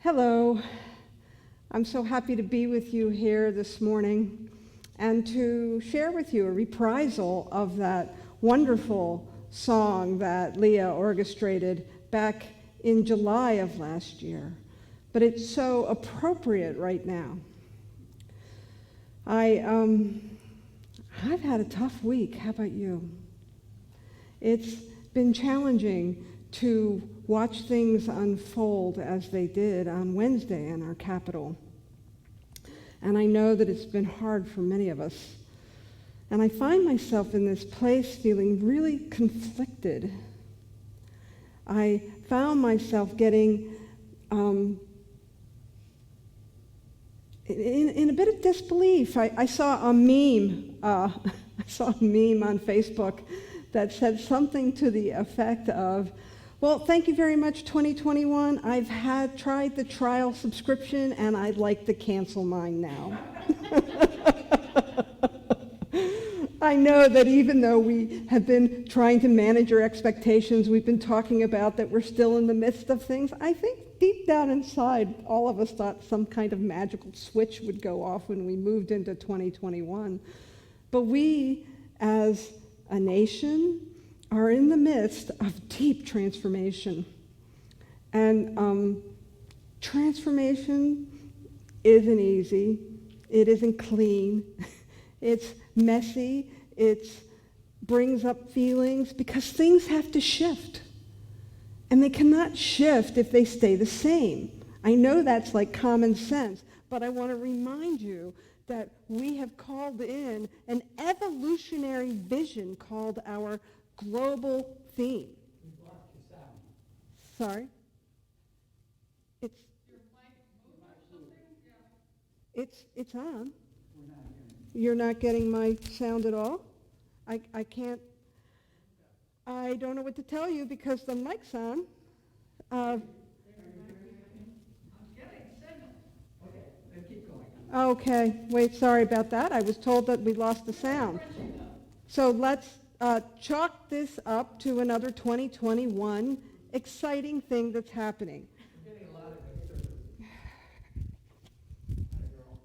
Hello. I'm so happy to be with you here this morning and to share with you a reprisal of that wonderful song that Leah orchestrated back in July of last year. But it's so appropriate right now. I've had a tough week. How about you? It's been challenging to watch things unfold as they did on Wednesday in our Capitol. And I know that it's been hard for many of us. And I find myself in this place feeling really conflicted. I found myself getting in a bit of disbelief. I saw a meme. I saw a meme on Facebook that said something to the effect of, well, thank you very much, 2021. I've tried the trial subscription, and I'd like to cancel mine now. I know that even though we have been trying to manage our expectations, we've been talking about that we're still in the midst of things. I think deep down inside, all of us thought some kind of magical switch would go off when we moved into 2021. But we, as a nation, are in the midst of deep transformation. And transformation isn't easy. It isn't clean. It's messy. It brings up feelings because things have to shift. And they cannot shift if they stay the same. I know that's like common sense, but I want to remind you that we have called in an evolutionary vision called our global theme. We blocked your sound. Sorry? It's Your mic moved or something? Yeah. it's on. We're not hearing You're not getting my sound at all? I can't. I don't know what to tell you because the mic's on. I'm getting signal. Okay, then keep going. Okay, wait, sorry about that. I was told that we lost the sound. So let's chalk this up to another 2021 exciting thing that's happening. We're getting a lot of good service. Hi, girl.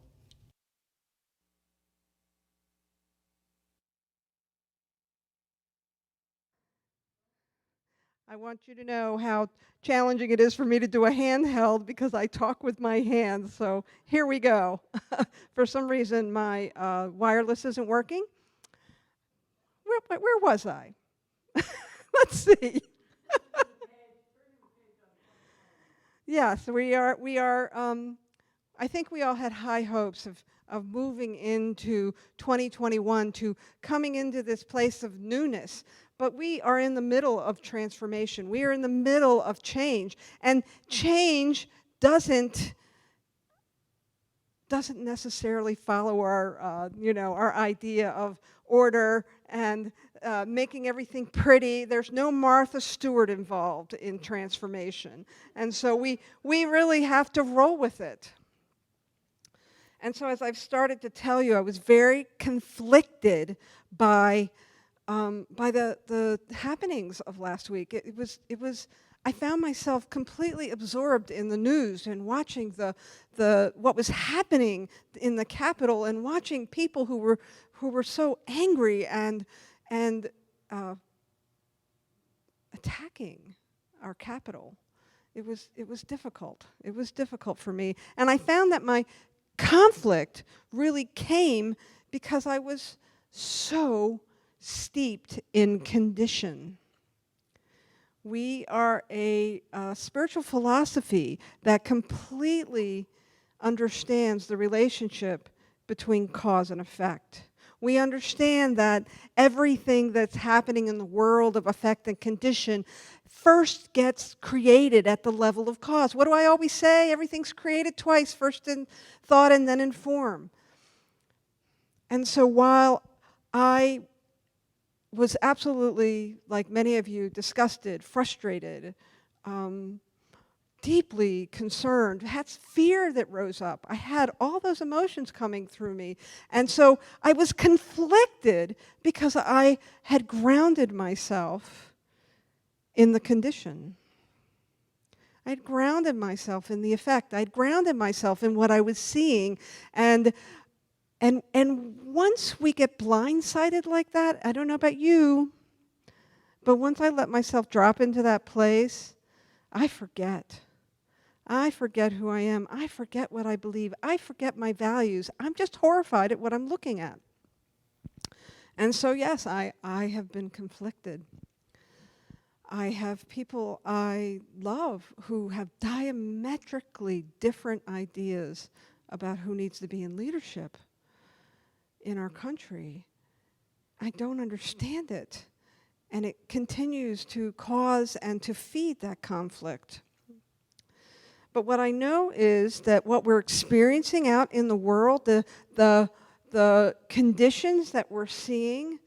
I want you to know how challenging it is for me to do a handheld because I talk with my hands. So here we go. For some reason, my wireless isn't working. Where was I? Let's see. Yes, we are. I think we all had high hopes of moving into 2021 to coming into this place of newness. But we are in the middle of transformation. We are in the middle of change. And change doesn't necessarily follow our idea of order and making everything pretty. There's no Martha Stewart involved in transformation. And so we really have to roll with it. And so as I've started to tell you, I was very conflicted by the happenings of last week. It was. I found myself completely absorbed in the news and watching what was happening in the Capitol and watching people who were so angry and attacking our Capitol. It was difficult. It was difficult for me, and I found that my conflict really came because I was so steeped in condition. We are a spiritual philosophy that completely understands the relationship between cause and effect. We understand that everything that's happening in the world of effect and condition first gets created at the level of cause. What do I always say? Everything's created twice, first in thought and then in form. And so while I was absolutely, like many of you, disgusted, frustrated, deeply concerned, had fear that rose up. I had all those emotions coming through me. And so I was conflicted because I had grounded myself in the condition. I'd grounded myself in the effect. I'd grounded myself in what I was seeing. And once we get blindsided like that, I don't know about you, but once I let myself drop into that place, I forget. I forget who I am. I forget what I believe. I forget my values. I'm just horrified at what I'm looking at. And so, yes, I have been conflicted. I have people I love who have diametrically different ideas about who needs to be in leadership in our country. I don't understand it. And it continues to cause and to feed that conflict. But what I know is that what we're experiencing out in the world, the conditions that we're seeing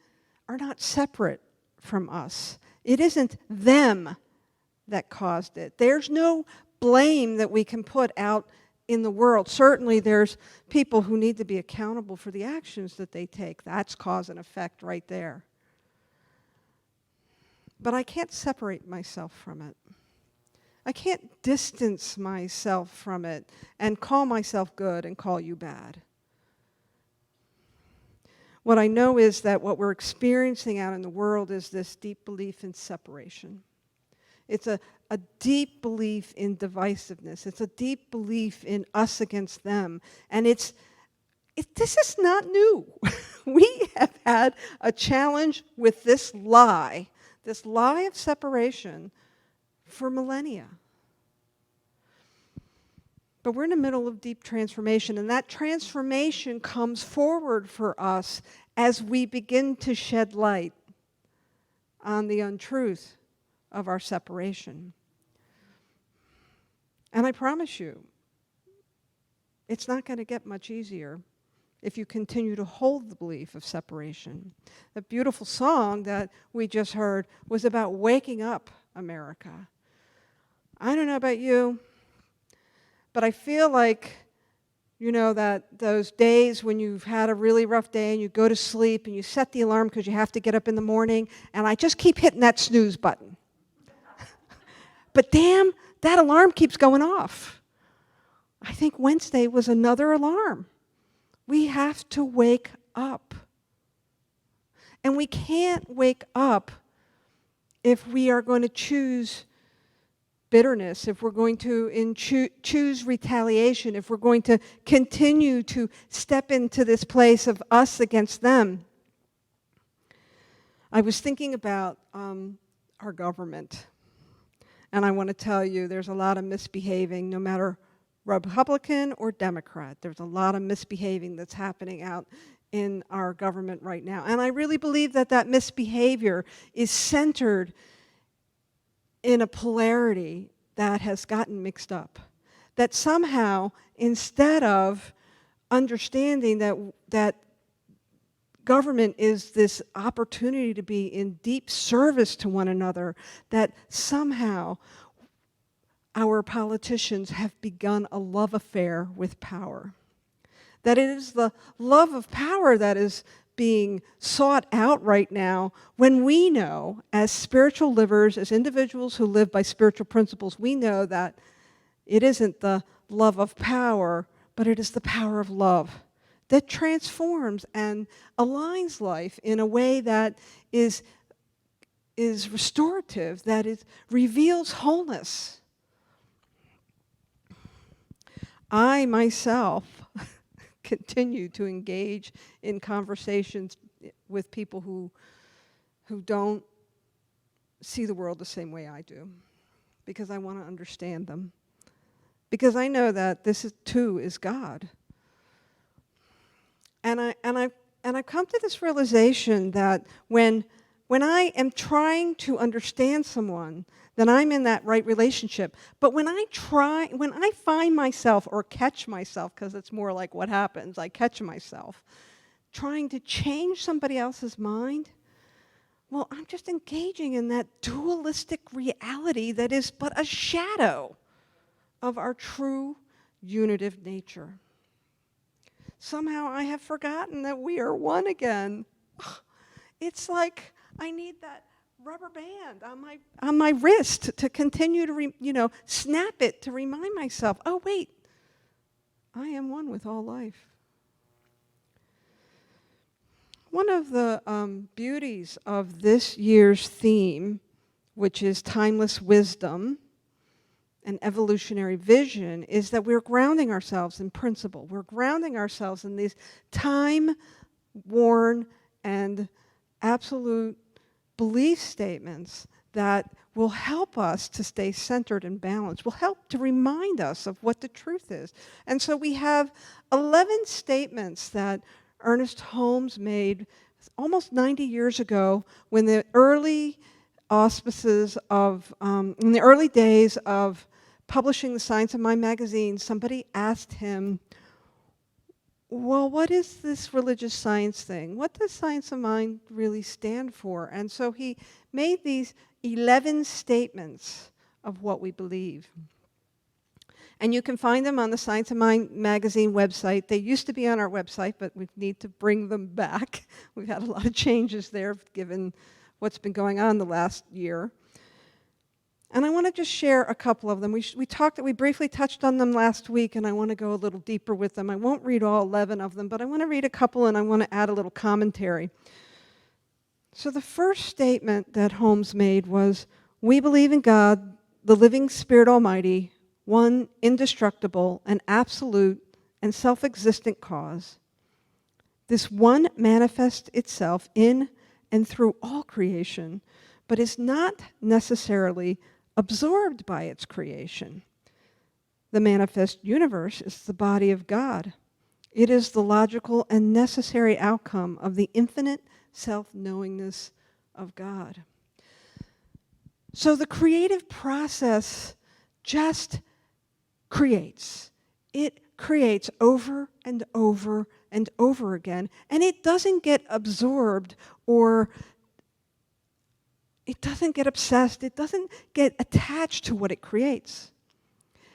are not separate from us. It isn't them that caused it. There's no blame that we can put out in the world. Certainly there's people who need to be accountable for the actions that they take. That's cause and effect right there. But I can't separate myself from it. I can't distance myself from it and call myself good and call you bad. What I know is that what we're experiencing out in the world is this deep belief in separation. It's a deep belief in divisiveness. It's a deep belief in us against them. And this is not new. We have had a challenge with this lie of separation, for millennia. But we're in the middle of deep transformation, and that transformation comes forward for us as we begin to shed light on the untruth of our separation. And I promise you, it's not going to get much easier if you continue to hold the belief of separation. The beautiful song that we just heard was about waking up America. I don't know about you, but I feel like, that those days when you've had a really rough day and you go to sleep and you set the alarm because you have to get up in the morning, and I just keep hitting that snooze button. But damn, that alarm keeps going off. I think Wednesday was another alarm. We have to wake up. And we can't wake up if we are going to choose bitterness, if we're going to choose retaliation, if we're going to continue to step into this place of us against them. I was thinking about our government, and I want to tell you there's a lot of misbehaving, no matter Republican or Democrat. There's a lot of misbehaving that's happening out in our government right now. And I really believe that misbehavior is centered in a polarity that has gotten mixed up. That somehow, instead of understanding that government is this opportunity to be in deep service to one another, that somehow our politicians have begun a love affair with power. That it is the love of power that is being sought out right now, when we know, as spiritual livers, as individuals who live by spiritual principles, we know that it isn't the love of power, but it is the power of love that transforms and aligns life in a way that is restorative, that reveals wholeness. I myself continue to engage in conversations with people who don't see the world the same way I do, because I want to understand them, because I know that this too is God. And I've come to this realization that when I am trying to understand someone, then I'm in that right relationship. But when I find myself or catch myself, because it's more like what happens, I catch myself trying to change somebody else's mind, well, I'm just engaging in that dualistic reality that is but a shadow of our true unitive nature. Somehow I have forgotten that we are one again. It's like I need that rubber band on my wrist to continue to snap it to remind myself, oh wait, I am one with all life. One of the beauties of this year's theme, which is timeless wisdom and evolutionary vision, is that we're grounding ourselves in principle. We're grounding ourselves in these time-worn and absolute belief statements that will help us to stay centered and balanced, will help to remind us of what the truth is. And so we have 11 statements that Ernest Holmes made almost 90 years ago when the early auspices of, in the early days of publishing the Science of Mind magazine, somebody asked him, well, what is this religious science thing? What does Science of Mind really stand for? And so he made these 11 statements of what we believe. And you can find them on the Science of Mind magazine website. They used to be on our website, but we need to bring them back. We've had a lot of changes there given what's been going on the last year. And I want to just share a couple of them. We briefly touched on them last week, and I want to go a little deeper with them. I won't read all 11 of them, but I want to read a couple, and I want to add a little commentary. So the first statement that Holmes made was, we believe in God, the living Spirit Almighty, one indestructible and absolute and self-existent cause. This one manifests itself in and through all creation, but is not necessarily absorbed by its creation. The manifest universe is the body of God. It is the logical and necessary outcome of the infinite self-knowingness of God. So the creative process just creates. It creates over and over and over again, and it doesn't get absorbed or it doesn't get obsessed, it doesn't get attached to what it creates.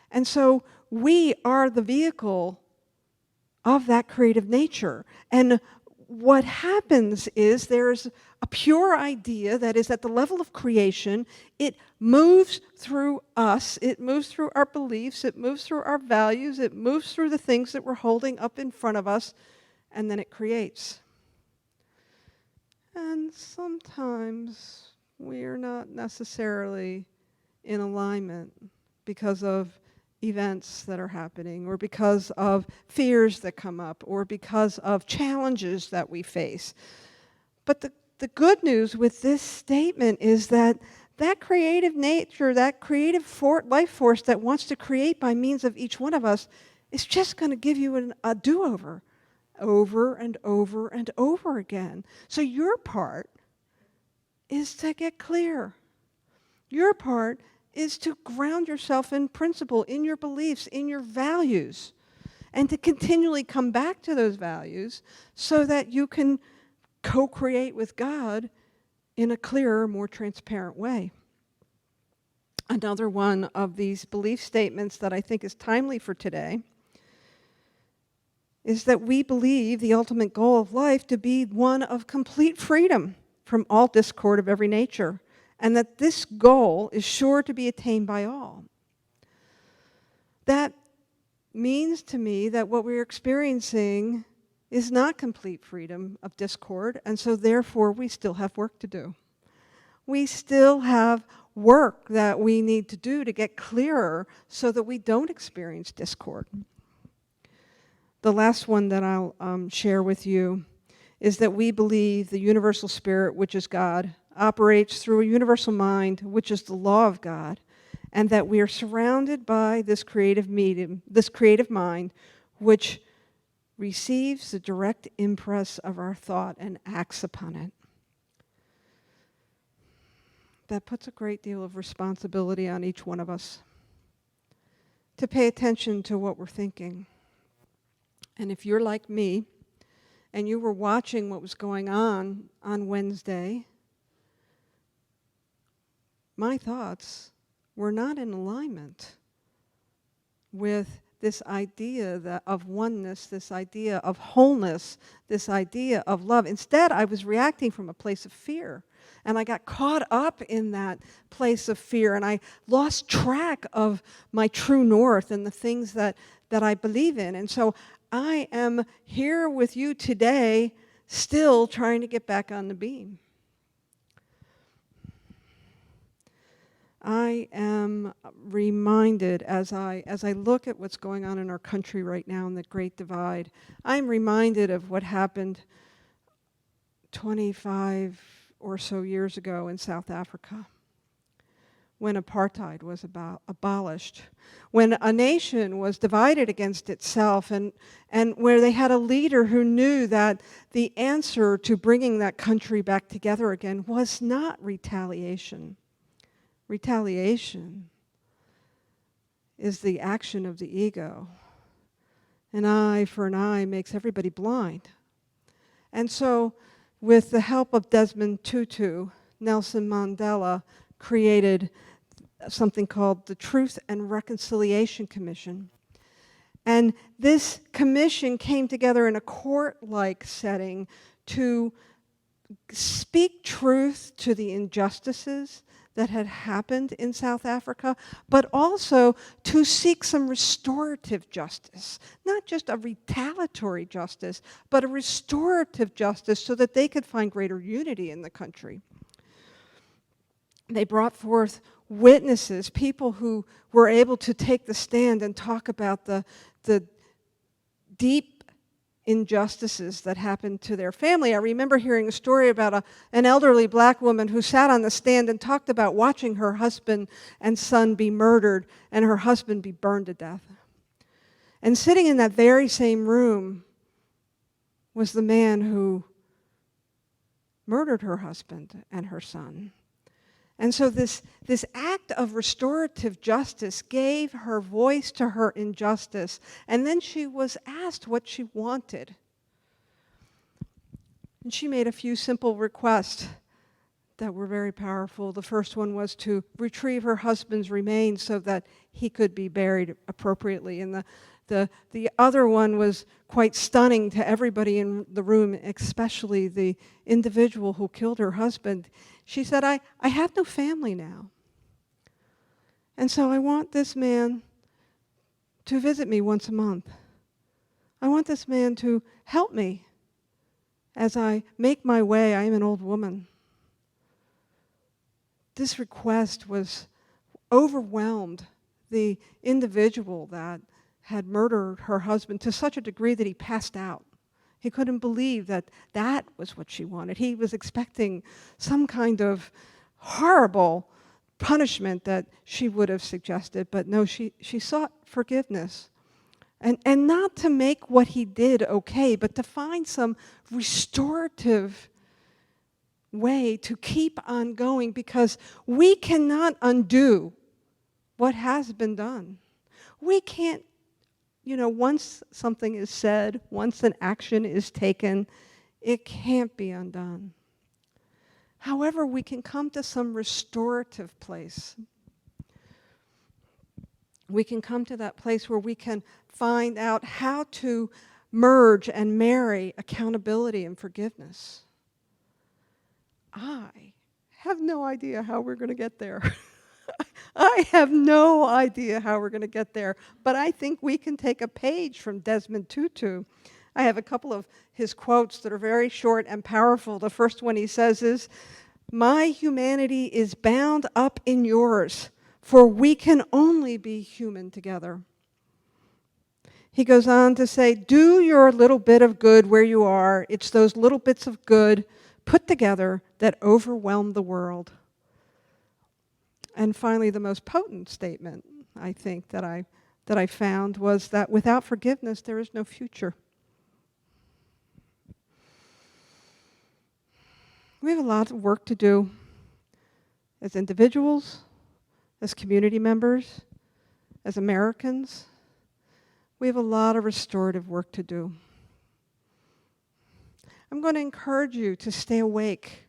And so we are the vehicle of that creative nature. And what happens is there's a pure idea that is at the level of creation. It moves through us, it moves through our beliefs, it moves through our values, it moves through the things that we're holding up in front of us, and then it creates. And sometimes we're not necessarily in alignment because of events that are happening, or because of fears that come up, or because of challenges that we face. But the good news with this statement is that that creative nature, that creative life force that wants to create by means of each one of us is just going to give you a do-over, over and over and over again. So your part is to get clear. Your part is to ground yourself in principle, in your beliefs, in your values, and to continually come back to those values so that you can co-create with God in a clearer, more transparent way. Another one of these belief statements that I think is timely for today is that we believe the ultimate goal of life to be one of complete freedom from all discord of every nature, and that this goal is sure to be attained by all. That means to me that what we're experiencing is not complete freedom of discord, and so therefore we still have work to do. We still have work that we need to do to get clearer so that we don't experience discord. The last one that I'll share with you is that we believe the universal spirit, which is God, operates through a universal mind, which is the law of God, and that we are surrounded by this creative medium, this creative mind, which receives the direct impress of our thought and acts upon it. That puts a great deal of responsibility on each one of us to pay attention to what we're thinking. And if you're like me, and you were watching what was going on Wednesday, my thoughts were not in alignment with this idea of oneness, this idea of wholeness, this idea of love. Instead, I was reacting from a place of fear. And I got caught up in that place of fear, and I lost track of my true north and the things that I believe in. And so I am here with you today, still trying to get back on the beam. I am reminded as I look at what's going on in our country right now in the Great Divide, I'm reminded of what happened 25 or so years ago in South Africa, when apartheid was abolished, when a nation was divided against itself, and where they had a leader who knew that the answer to bringing that country back together again was not retaliation. Retaliation is the action of the ego. An eye for an eye makes everybody blind. And so, with the help of Desmond Tutu, Nelson Mandela created something called the Truth and Reconciliation Commission. And this commission came together in a court-like setting to speak truth to the injustices that had happened in South Africa, but also to seek some restorative justice, not just a retaliatory justice, but a restorative justice so that they could find greater unity in the country. They brought forth witnesses, people who were able to take the stand and talk about the deep injustices that happened to their family. I remember hearing a story about an elderly black woman who sat on the stand and talked about watching her husband and son be murdered and her husband be burned to death. And sitting in that very same room was the man who murdered her husband and her son. And so this act of restorative justice gave her voice to her injustice, and then she was asked what she wanted. And she made a few simple requests that were very powerful. The first one was to retrieve her husband's remains so that he could be buried appropriately. And the other one was quite stunning to everybody in the room, especially the individual who killed her husband. She said, I have no family now. And so I want this man to visit me once a month. I want this man to help me as I make my way. I am an old woman. This request overwhelmed the individual that had murdered her husband to such a degree that he passed out. He couldn't believe that that was what she wanted. He was expecting some kind of horrible punishment that she would have suggested, but no, she sought forgiveness. And not to make what he did okay, but to find some restorative way to keep on going, because we cannot undo what has been done. We can't, once something is said, once an action is taken, it can't be undone. However, we can come to some restorative place. We can come to that place where we can find out how to merge and marry accountability and forgiveness. I have no idea how we're going to get there. I have no idea how we're going to get there, but I think we can take a page from Desmond Tutu. I have a couple of his quotes that are very short and powerful. The first one he says is, "My humanity is bound up in yours, for we can only be human together." He goes on to say, "Do your little bit of good where you are. It's those little bits of good put together that overwhelm the world." And finally, the most potent statement, I think, that I found was that without forgiveness, there is no future. We have a lot of work to do as individuals, as community members, as Americans. We have a lot of restorative work to do. I'm going to encourage you to stay awake.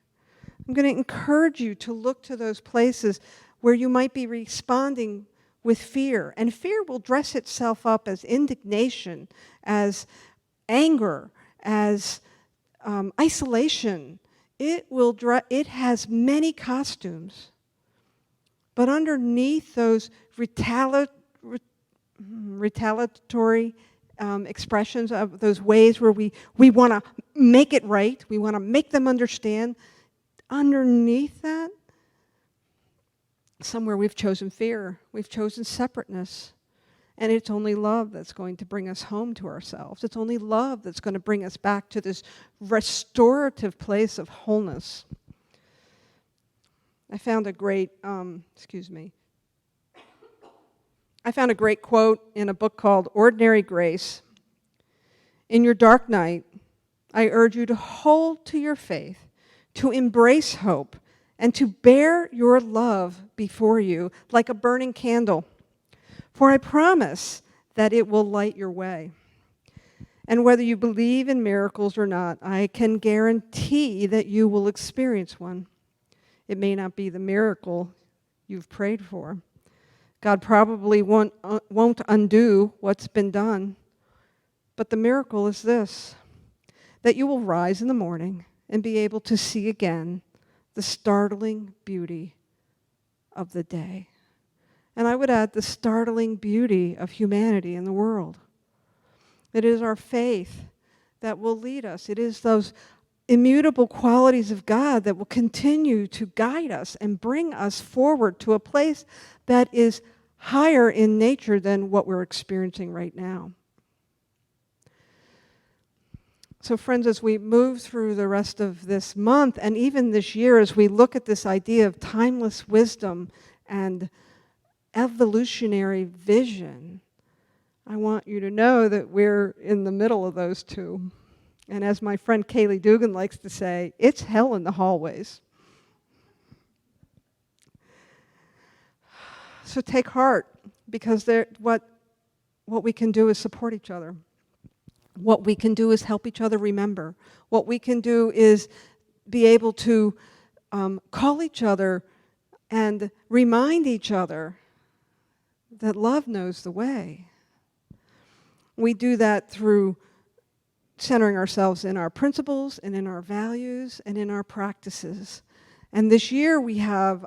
I'm going to encourage you to look to those places where you might be responding with fear. And fear will dress itself up as indignation, as anger, as isolation. It has many costumes. But underneath those retaliatory expressions of those ways where we want to make it right, we want to make them understand, underneath that, somewhere we've chosen fear, we've chosen separateness. And it's only love that's going to bring us home to ourselves. It's only love that's going to bring us back to this restorative place of wholeness. I found a great, I found a great quote in a book called Ordinary Grace. In your dark night, I urge you to hold to your faith, to embrace hope, and to bear your love before you like a burning candle. For I promise that it will light your way. And whether you believe in miracles or not, I can guarantee that you will experience one. It may not be the miracle you've prayed for. God probably won't undo what's been done. But the miracle is this, that you will rise in the morning and be able to see again the startling beauty of the day. And I would add the startling beauty of humanity in the world. It is our faith that will lead us. It is those immutable qualities of God that will continue to guide us and bring us forward to a place that is higher in nature than what we're experiencing right now. So friends, as we move through the rest of this month and even this year, as we look at this idea of timeless wisdom and evolutionary vision, I want you to know that we're in the middle of those two. And as my friend Kaylee Dugan likes to say, it's hell in the hallways. So take heart, because what we can do is support each other. What we can do is help each other remember. What we can do is be able to call each other and remind each other that love knows the way. We do that through centering ourselves in our principles and in our values and in our practices. And this year we have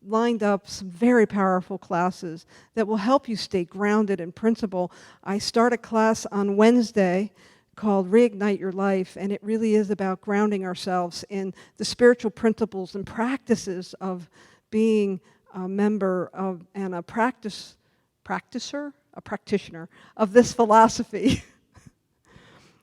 lined up some very powerful classes that will help you stay grounded in principle. I start a class on Wednesday called Reignite Your Life, and it really is about grounding ourselves in the spiritual principles and practices of being a member of and a practitioner of this philosophy.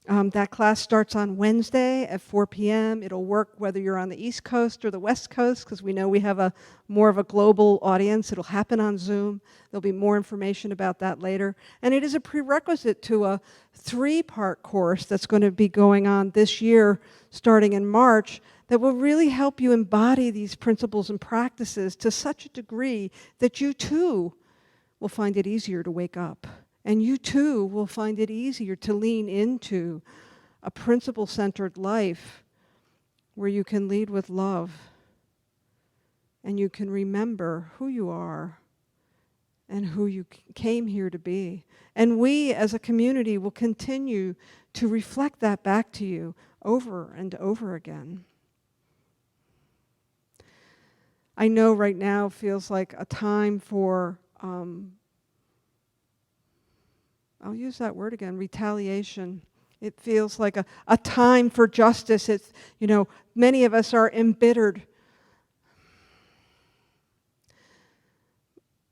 That class starts on Wednesday at 4 p.m. It'll work whether you're on the East Coast or the West Coast, because we know we have more of a global audience. It'll happen on Zoom. There'll be more information about that later. And it is a prerequisite to a 3-part course that's going to be going on this year, starting in March, that will really help you embody these principles and practices to such a degree that you too will find it easier to wake up. And you too will find it easier to lean into a principle-centered life where you can lead with love and you can remember who you are and who you came here to be. And we as a community will continue to reflect that back to you over and over again. I know right now feels like a time for I'll use that word again, retaliation. It feels like a time for justice. It's, many of us are embittered.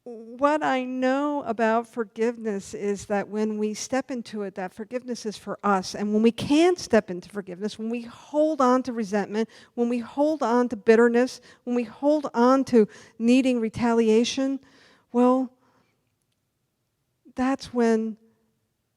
What I know about forgiveness is that when we step into it, that forgiveness is for us. And when we can't step into forgiveness, when we hold on to resentment, when we hold on to bitterness, when we hold on to needing retaliation, well, that's when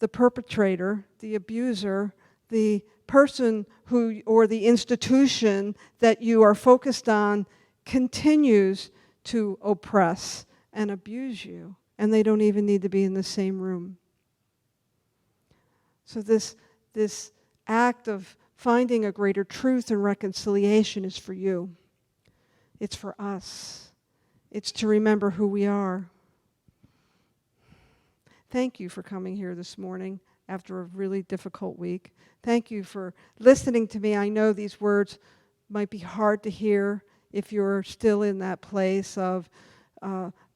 the perpetrator, the abuser, the person who, or the institution that you are focused on continues to oppress and abuse you, and they don't even need to be in the same room. So this act of finding a greater truth and reconciliation is for you. It's for us. It's to remember who we are. Thank you for coming here this morning after a really difficult week. Thank you for listening to me. I know these words might be hard to hear if you're still in that place of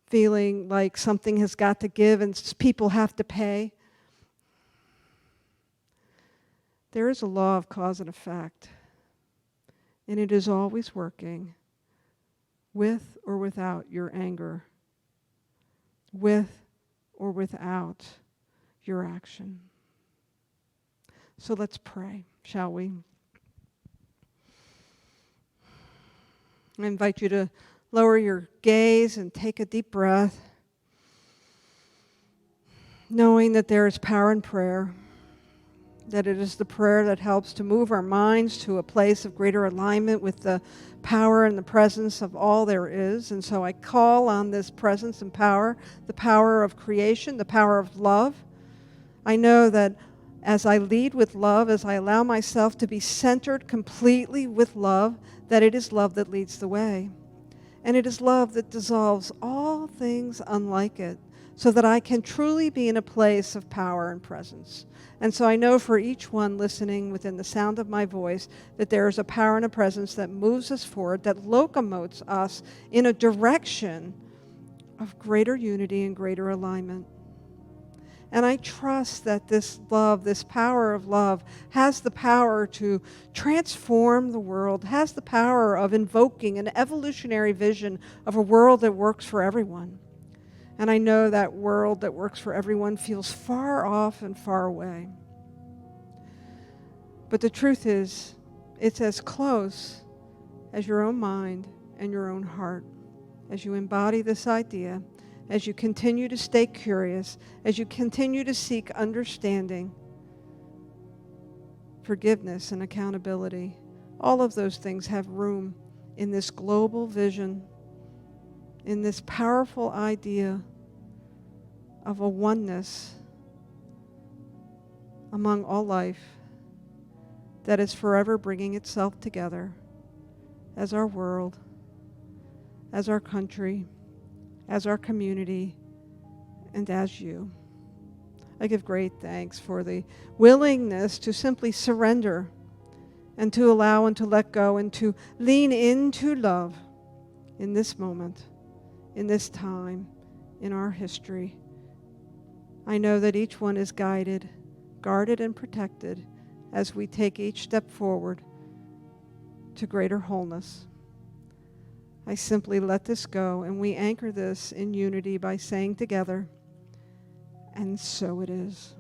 feeling like something has got to give and people have to pay. There is a law of cause and effect, and it is always working with or without your anger, with or without your action. So let's pray, shall we? I invite you to lower your gaze and take a deep breath, knowing that there is power in prayer, that it is the prayer that helps to move our minds to a place of greater alignment with the power and the presence of all there is. And so I call on this presence and power, the power of creation, the power of love. I know that as I lead with love, as I allow myself to be centered completely with love, that it is love that leads the way. And it is love that dissolves all things unlike it, so that I can truly be in a place of power and presence. And so I know for each one listening within the sound of my voice that there is a power and a presence that moves us forward, that locomotes us in a direction of greater unity and greater alignment. And I trust that this love, this power of love, has the power to transform the world, has the power of invoking an evolutionary vision of a world that works for everyone. And I know that world that works for everyone feels far off and far away. But the truth is, it's as close as your own mind and your own heart. As you embody this idea, as you continue to stay curious, as you continue to seek understanding, forgiveness, and accountability, all of those things have room in this global vision, in this powerful idea of a oneness among all life that is forever bringing itself together as our world, as our country, as our community, and as you. I give great thanks for the willingness to simply surrender and to allow and to let go and to lean into love in this moment, in this time, in our history. I know that each one is guided, guarded, and protected as we take each step forward to greater wholeness. I simply let this go, and we anchor this in unity by saying together, and so it is.